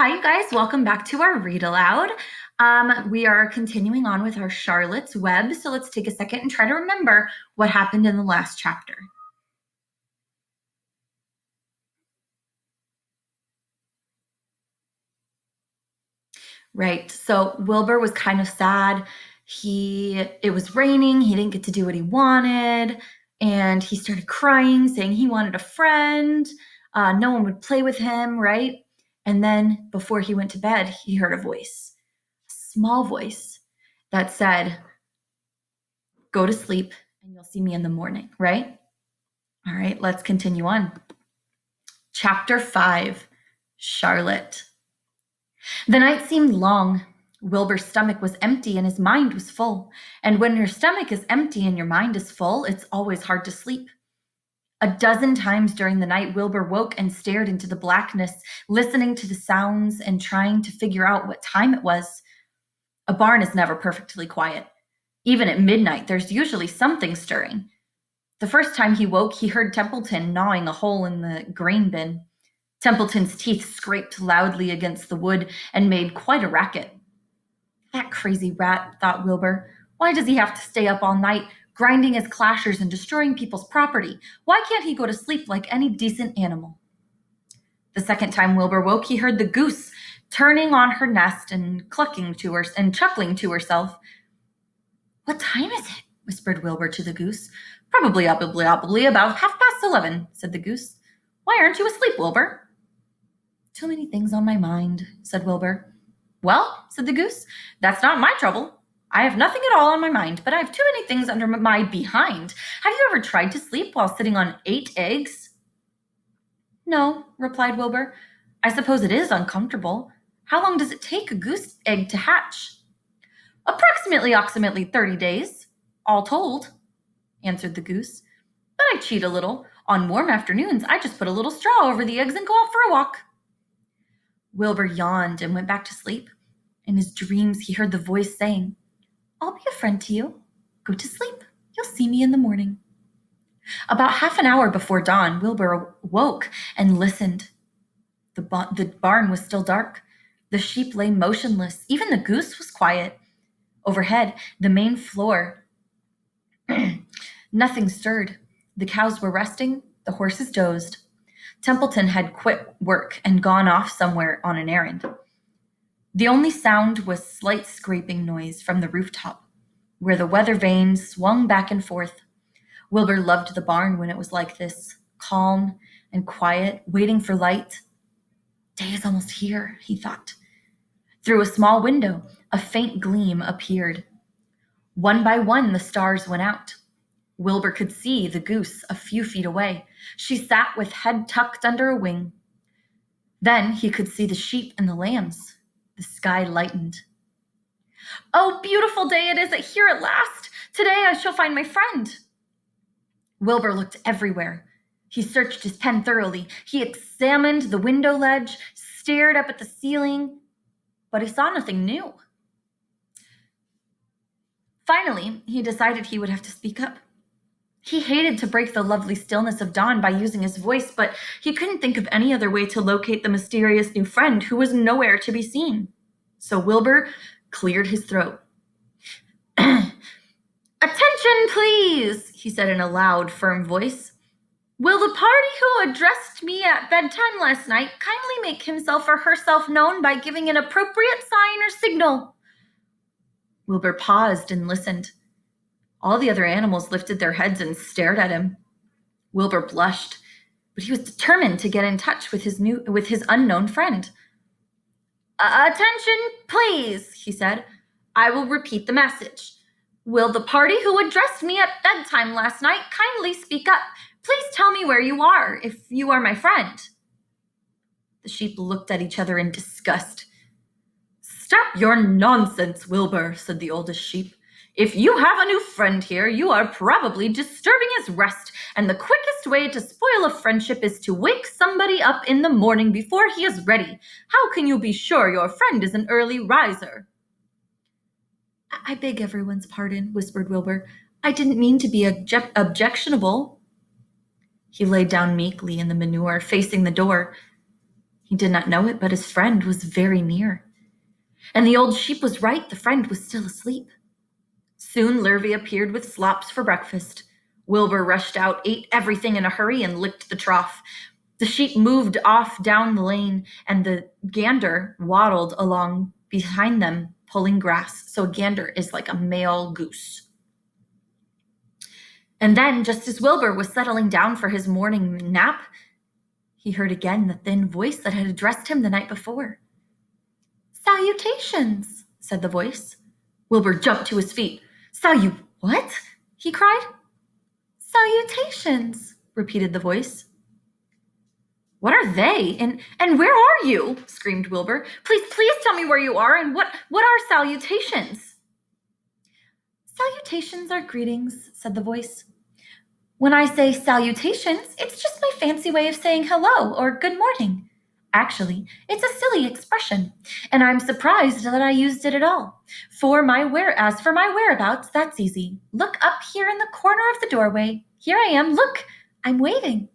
Hi, you guys. Welcome back to our read aloud. We are continuing on with our Charlotte's Web. So let's take a second and try to remember what happened in the last chapter. Right. So Wilbur was kind of sad. It was raining. He didn't get to do what he wanted. And he started crying, saying he wanted a friend. No one would play with him, right? And then before he went to bed, he heard a voice, a small voice that said, "Go to sleep and you'll see me in the morning," right? All right, let's continue on. Chapter 5, Charlotte. The night seemed long. Wilbur's stomach was empty and his mind was full. And when your stomach is empty and your mind is full, it's always hard to sleep. A dozen times during the night, Wilbur woke and stared into the blackness, listening to the sounds and trying to figure out what time it was. A barn is never perfectly quiet. Even at midnight, there's usually something stirring. The first time he woke, he heard Templeton gnawing a hole in the grain bin. Templeton's teeth scraped loudly against the wood and made quite a racket. That crazy rat, thought Wilbur. Why does he have to stay up all night, grinding his clashers and destroying people's property? Why can't he go to sleep like any decent animal? The second time Wilbur woke, he heard the goose turning on her nest and clucking to her and chuckling to herself. "What time is it?" whispered Wilbur to the goose. Probably about 11:30, said the goose. "Why aren't you asleep, Wilbur?" "Too many things on my mind," said Wilbur. "Well," said the goose, "that's not my trouble. I have nothing at all on my mind, but I have too many things under my behind. Have you ever tried to sleep while sitting on 8 eggs? "No," replied Wilbur. "I suppose it is uncomfortable. How long does it take a goose egg to hatch?" Approximately 30 days, all told," answered the goose. "But I cheat a little. On warm afternoons, I just put a little straw over the eggs and go out for a walk." Wilbur yawned and went back to sleep. In his dreams, he heard the voice saying, "I'll be a friend to you. Go to sleep. You'll see me in the morning." About half an hour before dawn, Wilbur woke and listened. The barn was still dark. The sheep lay motionless. Even the goose was quiet. Overhead, the main floor, nothing stirred. The cows were resting. The horses dozed. Templeton had quit work and gone off somewhere on an errand. The only sound was slight scraping noise from the rooftop, where the weather vanes swung back and forth. Wilbur loved the barn when it was like this, calm and quiet, waiting for light. Day is almost here, he thought. Through a small window, a faint gleam appeared. One by one, the stars went out. Wilbur could see the goose a few feet away. She sat with head tucked under a wing. Then he could see the sheep and the lambs. The sky lightened. "Oh, beautiful day it is here at last! Today I shall find my friend." Wilbur looked everywhere. He searched his pen thoroughly. He examined the window ledge, stared up at the ceiling, but he saw nothing new. Finally, he decided he would have to speak up. He hated to break the lovely stillness of dawn by using his voice, but he couldn't think of any other way to locate the mysterious new friend who was nowhere to be seen. So Wilbur cleared his throat. "Attention, please," he said in a loud, firm voice. "Will the party who addressed me at bedtime last night kindly make himself or herself known by giving an appropriate sign or signal?" Wilbur paused and listened. All the other animals lifted their heads and stared at him. Wilbur blushed, but he was determined to get in touch with his unknown friend. "Attention, please," he said. "I will repeat the message. Will the party who addressed me at bedtime last night kindly speak up? Please tell me where you are, if you are my friend." The sheep looked at each other in disgust. "Stop your nonsense, Wilbur," said the oldest sheep. "If you have a new friend here, you are probably disturbing his rest, and the quickest way to spoil a friendship is to wake somebody up in the morning before he is ready. How can you be sure your friend is an early riser?" "I beg everyone's pardon," whispered Wilbur. "I didn't mean to be objectionable." He lay down meekly in the manure, facing the door. He did not know it, but his friend was very near. And the old sheep was right, the friend was still asleep. Soon Lurvy appeared with slops for breakfast. Wilbur rushed out, ate everything in a hurry, and licked the trough. The sheep moved off down the lane, and the gander waddled along behind them, pulling grass. So a gander is like a male goose. And then, just as Wilbur was settling down for his morning nap, he heard again the thin voice that had addressed him the night before. "Salutations," said the voice. Wilbur jumped to his feet. What?" he cried. "Salutations," repeated the voice. "What are they? And where are you?" screamed Wilbur. Please tell me where you are, and what are salutations?" "Salutations are greetings," said the voice. "When I say salutations, it's just my fancy way of saying hello or good morning. Actually, it's a silly expression, and I'm surprised that I used it at all. As for my whereabouts, that's easy. Look up here in the corner of the doorway. Here I am. Look, I'm waving."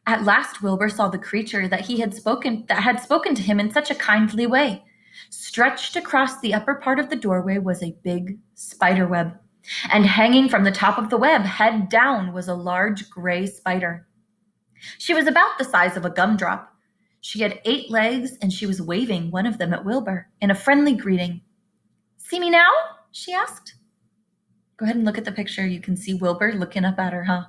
At last Wilbur saw the creature that had spoken to him in such a kindly way. Stretched across the upper part of the doorway was a big spider web, and hanging from the top of the web, head down, was a large gray spider. She was about the size of a gumdrop. She had 8 legs, and she was waving one of them at Wilbur in a friendly greeting. "See me now?" she asked. Go ahead and look at the picture. You can see Wilbur looking up at her, huh?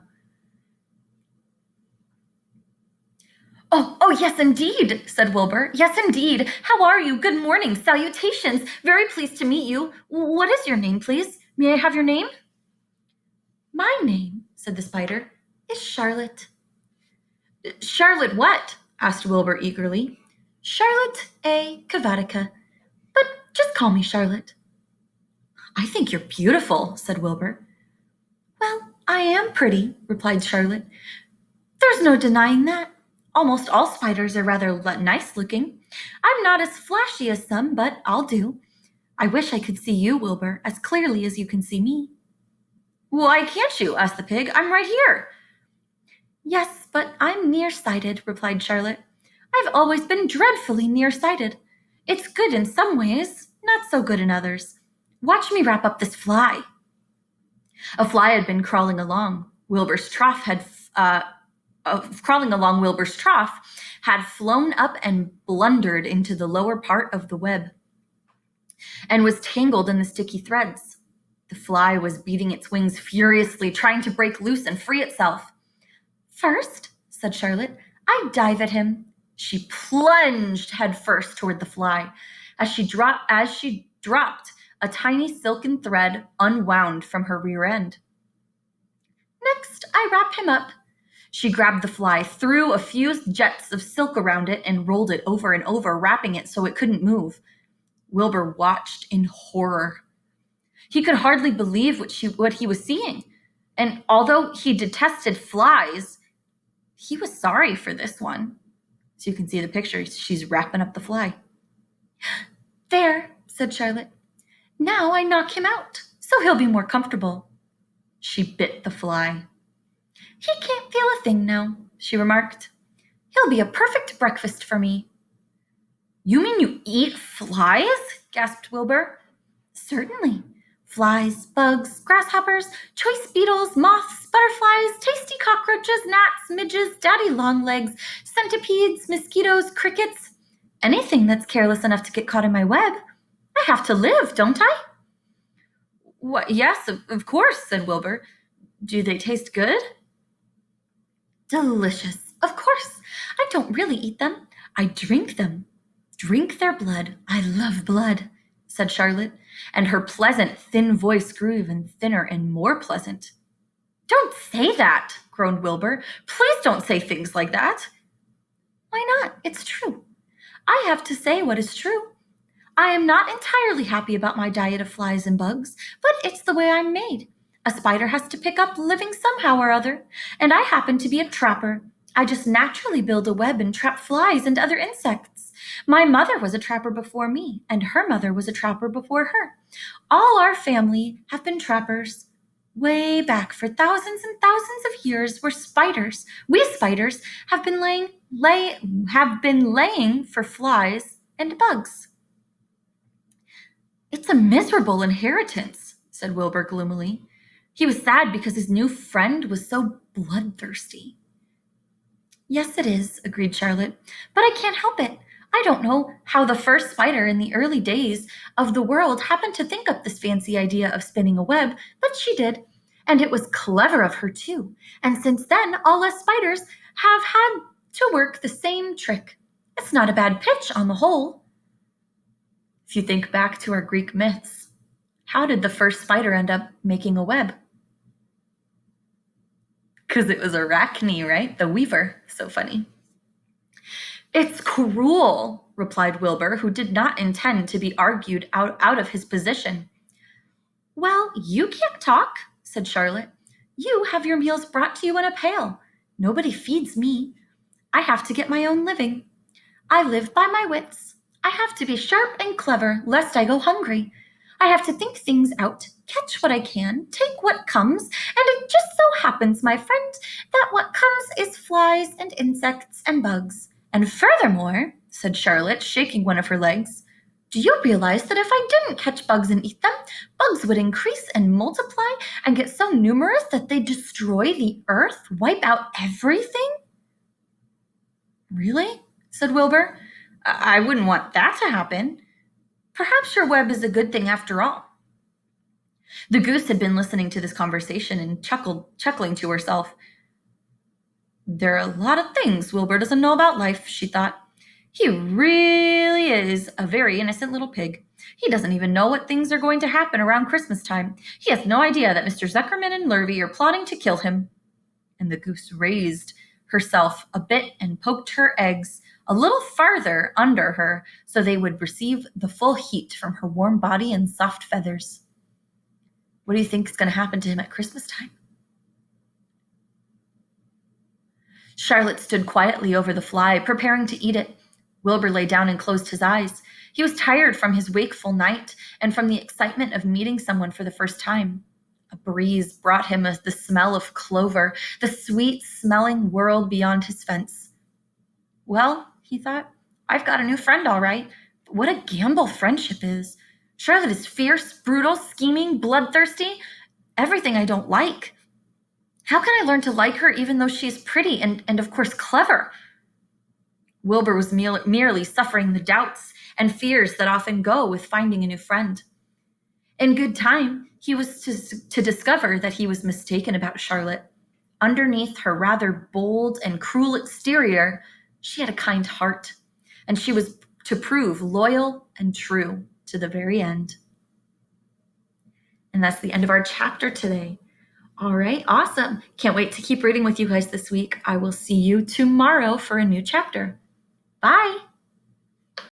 Oh, yes, indeed, said Wilbur. "Yes, indeed. How are you? Good morning. Salutations. Very pleased to meet you. What is your name, please? May I have your name?" "My name," said the spider, "is Charlotte." "Charlotte what?" asked Wilbur eagerly. "Charlotte A. Kavatica. But just call me Charlotte." "I think you're beautiful," said Wilbur. "Well, I am pretty," replied Charlotte. "There's no denying that. Almost all spiders are rather nice looking. I'm not as flashy as some, but I'll do. I wish I could see you, Wilbur, as clearly as you can see me." "Why can't you?" asked the pig. "I'm right here." "Yes, but I'm nearsighted," replied Charlotte. "I've always been dreadfully nearsighted. It's good in some ways, not so good in others. Watch me wrap up this fly." A fly had been crawling along Wilbur's trough had flown up and blundered into the lower part of the web and was tangled in the sticky threads. The fly was beating its wings furiously, trying to break loose and free itself. "First," said Charlotte, "I'd dive at him." She plunged headfirst toward the fly. As she dropped, a tiny silken thread unwound from her rear end. "Next, I wrap him up." She grabbed the fly, threw a few jets of silk around it, and rolled it over and over, wrapping it so it couldn't move. Wilbur watched in horror. He could hardly believe what he was seeing. And although he detested flies, he was sorry for this one. So you can see the picture. She's wrapping up the fly. "There," said Charlotte. "Now I knock him out, so he'll be more comfortable." She bit the fly. "He can't feel a thing now," she remarked. "He'll be a perfect breakfast for me." "You mean you eat flies?" gasped Wilbur. "Certainly. Flies, bugs, grasshoppers, choice beetles, moths, butterflies, tasty cockroaches, gnats, midges, daddy longlegs, centipedes, mosquitoes, crickets. Anything that's careless enough to get caught in my web. I have to live, don't I?" "What, yes, of course," said Wilbur. "Do they taste good?" "Delicious. Of course. I don't really eat them. I drink them. Drink their blood. I love blood," said Charlotte, and her pleasant, thin voice grew even thinner and more pleasant. "Don't say that," groaned Wilbur. "Please don't say things like that." "Why not? It's true. I have to say what is true. I am not entirely happy about my diet of flies and bugs, but it's the way I'm made. A spider has to pick up living somehow or other, and I happen to be a trapper. I just naturally build a web and trap flies and other insects. My mother was a trapper before me, and her mother was a trapper before her. All our family have been trappers. Way back for thousands and thousands of years were spiders. We spiders have been laying for flies and bugs. It's a miserable inheritance, said Wilbur gloomily. He was sad because his new friend was so bloodthirsty. Yes, it is, agreed Charlotte, but I can't help it. I don't know how the first spider in the early days of the world happened to think up this fancy idea of spinning a web, but she did. And it was clever of her, too. And since then, all us spiders have had to work the same trick. It's not a bad pitch on the whole. If you think back to our Greek myths, how did the first spider end up making a web? Because it was Arachne, right? The weaver. So funny. It's cruel, replied Wilbur, who did not intend to be argued out of his position. Well, you can't talk, said Charlotte. You have your meals brought to you in a pail. Nobody feeds me. I have to get my own living. I live by my wits. I have to be sharp and clever, lest I go hungry. I have to think things out, catch what I can, take what comes, and it just so happens, my friend, that what comes is flies and insects and bugs. And furthermore, said Charlotte, shaking one of her legs, do you realize that if I didn't catch bugs and eat them, bugs would increase and multiply and get so numerous that they'd destroy the earth, wipe out everything? Really? Said Wilbur. I wouldn't want that to happen. Perhaps your web is a good thing after all. The goose had been listening to this conversation and chuckling to herself. There are a lot of things Wilbur doesn't know about life, she thought. He really is a very innocent little pig. He doesn't even know what things are going to happen around Christmas time. He has no idea that Mr. Zuckerman and Lurvy are plotting to kill him. And the goose raised herself a bit and poked her eggs a little farther under her so they would receive the full heat from her warm body and soft feathers. What do you think is going to happen to him at Christmas time? Charlotte stood quietly over the fly, preparing to eat it. Wilbur lay down and closed his eyes. He was tired from his wakeful night and from the excitement of meeting someone for the first time. A breeze brought him the smell of clover, the sweet-smelling world beyond his fence. Well, he thought, I've got a new friend, all right. But what a gamble friendship is. Charlotte is fierce, brutal, scheming, bloodthirsty, everything I don't like. How can I learn to like her even though she is pretty and of course, clever? Wilbur was merely suffering the doubts and fears that often go with finding a new friend. In good time, he was to discover that he was mistaken about Charlotte. Underneath her rather bold and cruel exterior, she had a kind heart, and she was to prove loyal and true to the very end. And that's the end of our chapter today. All right, awesome. Can't wait to keep reading with you guys this week. I will see you tomorrow for a new chapter. Bye.